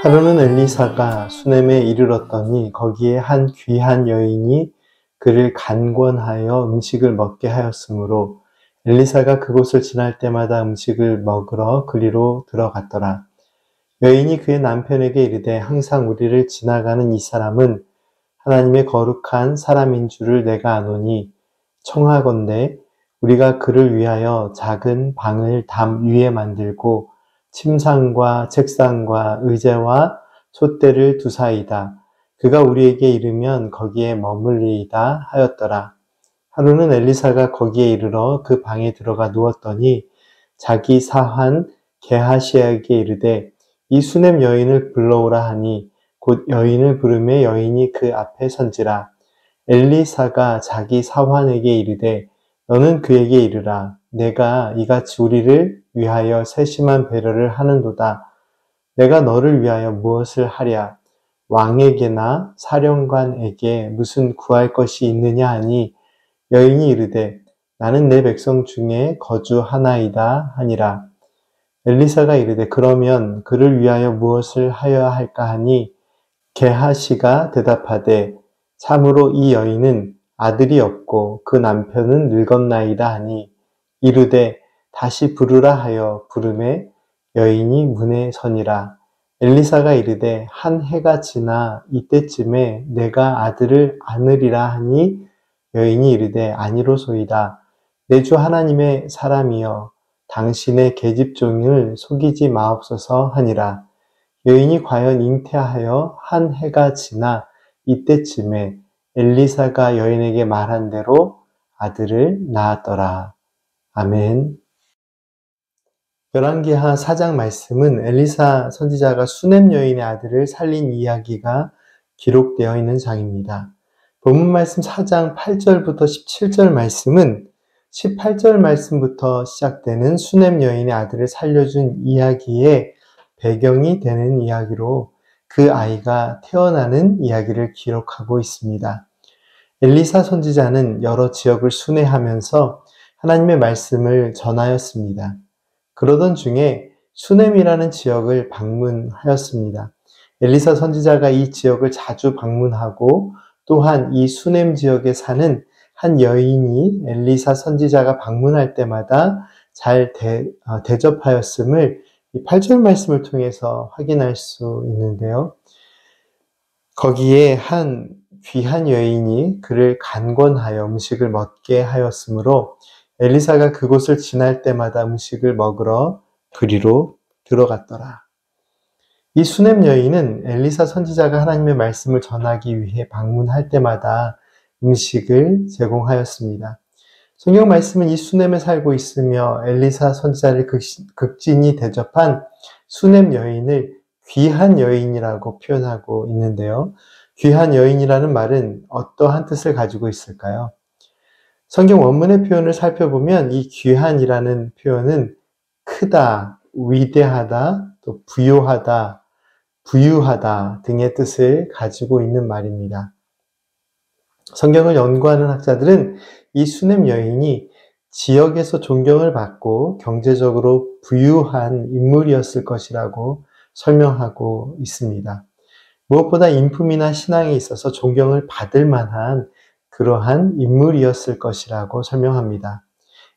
하루는 엘리사가 수넴에 이르렀더니 거기에 한 귀한 여인이 그를 간권하여 음식을 먹게 하였으므로 엘리사가 그곳을 지날 때마다 음식을 먹으러 그리로 들어갔더라. 여인이 그의 남편에게 이르되 항상 우리를 지나가는 이 사람은 하나님의 거룩한 사람인 줄을 내가 아노니 청하건대 우리가 그를 위하여 작은 방을 담 위에 만들고 침상과 책상과 의자와 촛대를 두사이다. 그가 우리에게 이르면 거기에 머물리이다 하였더라. 하루는 엘리사가 거기에 이르러 그 방에 들어가 누웠더니 자기 사환 게하시에게 이르되 이 수넴 여인을 불러오라 하니 곧 여인을 부르매 여인이 그 앞에 선지라. 엘리사가 자기 사환에게 이르되 너는 그에게 이르라. 내가 이같이 우리를 위하여 세심한 배려를 하는도다. 내가 너를 위하여 무엇을 하랴? 왕에게나 사령관에게 무슨 구할 것이 있느냐 하니 여인이 이르되 나는 내 백성 중에 거주하나이다 하니라. 엘리사가 이르되 그러면 그를 위하여 무엇을 하여야 할까 하니 게하시가 대답하되 참으로 이 여인은 아들이 없고 그 남편은 늙었나이다 하니 이르되 다시 부르라 하여 부르매 여인이 문에 서니라. 엘리사가 이르되 한 해가 지나 이때쯤에 내가 아들을 안으리라 하니 여인이 이르되 아니로소이다. 내 주 하나님의 사람이여 당신의 계집종을 속이지 마옵소서 하니라. 여인이 과연 잉태하여 한 해가 지나 이때쯤에 엘리사가 여인에게 말한 대로 아들을 낳았더라. 아멘. 열왕기하 4장 말씀은 엘리사 선지자가 수넴 여인의 아들을 살린 이야기가 기록되어 있는 장입니다. 본문 말씀 4장 8절부터 17절 말씀은 18절 말씀부터 시작되는 수넴 여인의 아들을 살려준 이야기의 배경이 되는 이야기로 그 아이가 태어나는 이야기를 기록하고 있습니다. 엘리사 선지자는 여러 지역을 순회하면서 하나님의 말씀을 전하였습니다. 그러던 중에 수넴이라는 지역을 방문하였습니다. 엘리사 선지자가 이 지역을 자주 방문하고 또한 이 수넴 지역에 사는 한 여인이 엘리사 선지자가 방문할 때마다 잘 대접하였음을 이 8절 말씀을 통해서 확인할 수 있는데요. 거기에 한 귀한 여인이 그를 간권하여 음식을 먹게 하였으므로 엘리사가 그곳을 지날 때마다 음식을 먹으러 그리로 들어갔더라. 이 수넴 여인은 엘리사 선지자가 하나님의 말씀을 전하기 위해 방문할 때마다 음식을 제공하였습니다. 성경 말씀은 이 수넴에 살고 있으며 엘리사 선지자를 극진히 대접한 수넴 여인을 귀한 여인이라고 표현하고 있는데요. 귀한 여인이라는 말은 어떠한 뜻을 가지고 있을까요? 성경 원문의 표현을 살펴보면 이 귀한이라는 표현은 크다, 위대하다, 또 부요하다, 부유하다 등의 뜻을 가지고 있는 말입니다. 성경을 연구하는 학자들은 이 수넴 여인이 지역에서 존경을 받고 경제적으로 부유한 인물이었을 것이라고 설명하고 있습니다. 무엇보다 인품이나 신앙에 있어서 존경을 받을 만한 그러한 인물이었을 것이라고 설명합니다.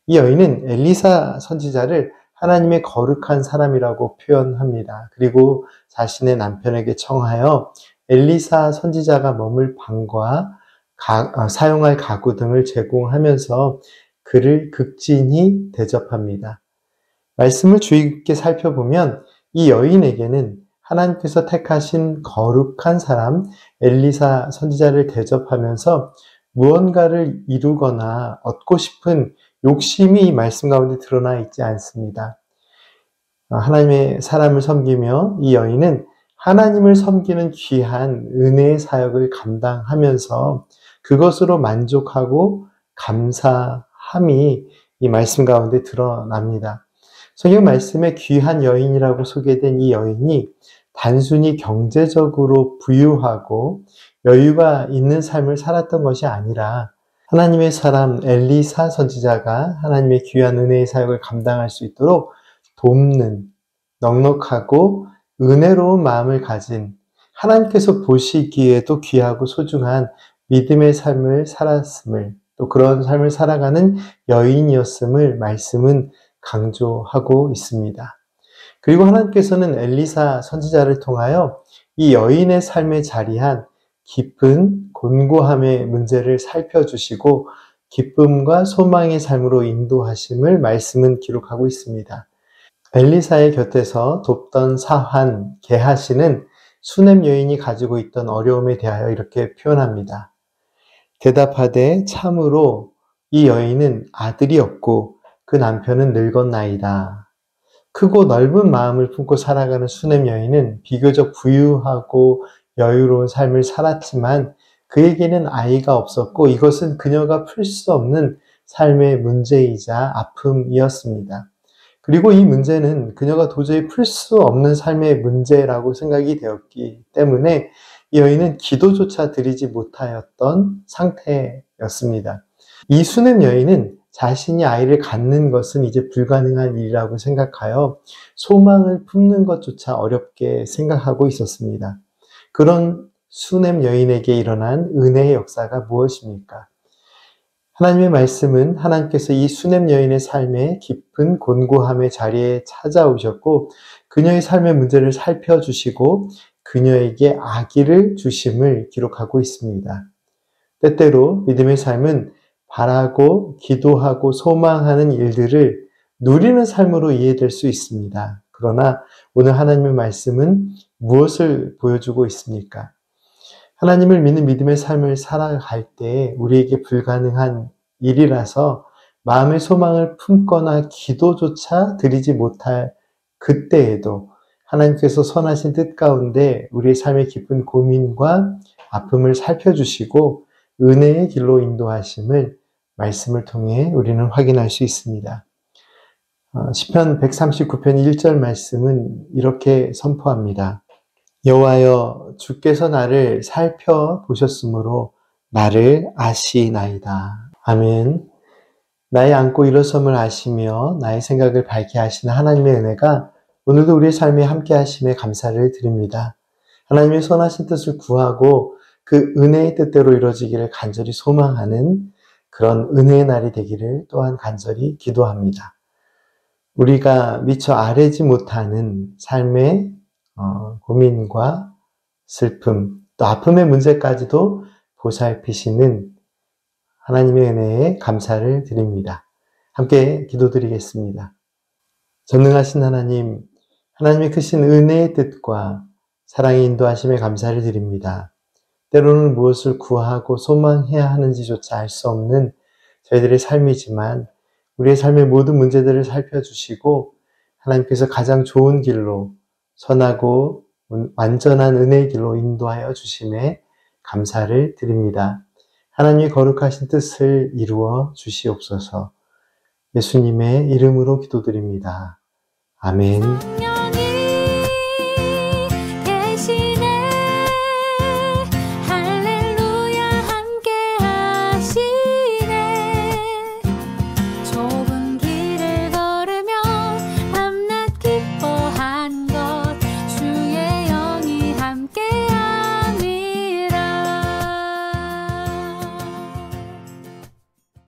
이 여인은 엘리사 선지자를 하나님의 거룩한 사람이라고 표현합니다. 그리고 자신의 남편에게 청하여 엘리사 선지자가 머물 방과 사용할 가구 등을 제공하면서 그를 극진히 대접합니다. 말씀을 주의 깊게 살펴보면 이 여인에게는 하나님께서 택하신 거룩한 사람 엘리사 선지자를 대접하면서 무언가를 이루거나 얻고 싶은 욕심이 이 말씀 가운데 드러나 있지 않습니다. 하나님의 사람을 섬기며 이 여인은 하나님을 섬기는 귀한 은혜의 사역을 감당하면서 그것으로 만족하고 감사함이 이 말씀 가운데 드러납니다. 성경 말씀에 귀한 여인이라고 소개된 이 여인이 단순히 경제적으로 부유하고 여유가 있는 삶을 살았던 것이 아니라 하나님의 사람 엘리사 선지자가 하나님의 귀한 은혜의 사역을 감당할 수 있도록 돕는 넉넉하고 은혜로운 마음을 가진 하나님께서 보시기에도 귀하고 소중한 믿음의 삶을 살았음을, 또 그런 삶을 살아가는 여인이었음을 말씀은 강조하고 있습니다. 그리고 하나님께서는 엘리사 선지자를 통하여 이 여인의 삶에 자리한 깊은 곤고함의 문제를 살펴주시고 기쁨과 소망의 삶으로 인도하심을 말씀은 기록하고 있습니다. 엘리사의 곁에서 돕던 사환 게하시는 수넴 여인이 가지고 있던 어려움에 대하여 이렇게 표현합니다. 대답하되 참으로 이 여인은 아들이 없고 그 남편은 늙었나이다. 크고 넓은 마음을 품고 살아가는 수넴 여인은 비교적 부유하고 여유로운 삶을 살았지만 그에게는 아이가 없었고 이것은 그녀가 풀 수 없는 삶의 문제이자 아픔이었습니다. 그리고 이 문제는 그녀가 도저히 풀 수 없는 삶의 문제라고 생각이 되었기 때문에 이 여인은 기도조차 드리지 못하였던 상태였습니다. 이 수넴 여인은 자신이 아이를 갖는 것은 이제 불가능한 일이라고 생각하여 소망을 품는 것조차 어렵게 생각하고 있었습니다. 그런 수넴 여인에게 일어난 은혜의 역사가 무엇입니까? 하나님의 말씀은 하나님께서 이 수넴 여인의 삶에 깊은 곤고함의 자리에 찾아오셨고 그녀의 삶의 문제를 살펴주시고 그녀에게 아기를 주심을 기록하고 있습니다. 때때로 믿음의 삶은 바라고 기도하고 소망하는 일들을 누리는 삶으로 이해될 수 있습니다. 그러나 오늘 하나님의 말씀은 무엇을 보여주고 있습니까? 하나님을 믿는 믿음의 삶을 살아갈 때 우리에게 불가능한 일이라서 마음의 소망을 품거나 기도조차 드리지 못할 그때에도 하나님께서 선하신 뜻 가운데 우리의 삶의 깊은 고민과 아픔을 살펴주시고 은혜의 길로 인도하심을 말씀을 통해 우리는 확인할 수 있습니다. 시편 139편 1절 말씀은 이렇게 선포합니다. 여호와여 주께서 나를 살펴보셨으므로 나를 아시나이다. 아멘. 나의 앉고 일어섬을 아시며 나의 생각을 밝게 하시는 하나님의 은혜가 오늘도 우리의 삶에 함께 하심에 감사를 드립니다. 하나님의 선하신 뜻을 구하고 그 은혜의 뜻대로 이루어지기를 간절히 소망하는 그런 은혜의 날이 되기를 또한 간절히 기도합니다. 우리가 미처 아뢰지 못하는 삶의 고민과 슬픔, 또 아픔의 문제까지도 보살피시는 하나님의 은혜에 감사를 드립니다. 함께 기도드리겠습니다. 전능하신 하나님, 하나님의 크신 은혜의 뜻과 사랑의 인도하심에 감사를 드립니다. 때로는 무엇을 구하고 소망해야 하는지조차 알 수 없는 저희들의 삶이지만 우리의 삶의 모든 문제들을 살펴주시고 하나님께서 가장 좋은 길로 선하고 완전한 은혜의 길로 인도하여 주심에 감사를 드립니다. 하나님의 거룩하신 뜻을 이루어 주시옵소서. 예수님의 이름으로 기도드립니다. 아멘.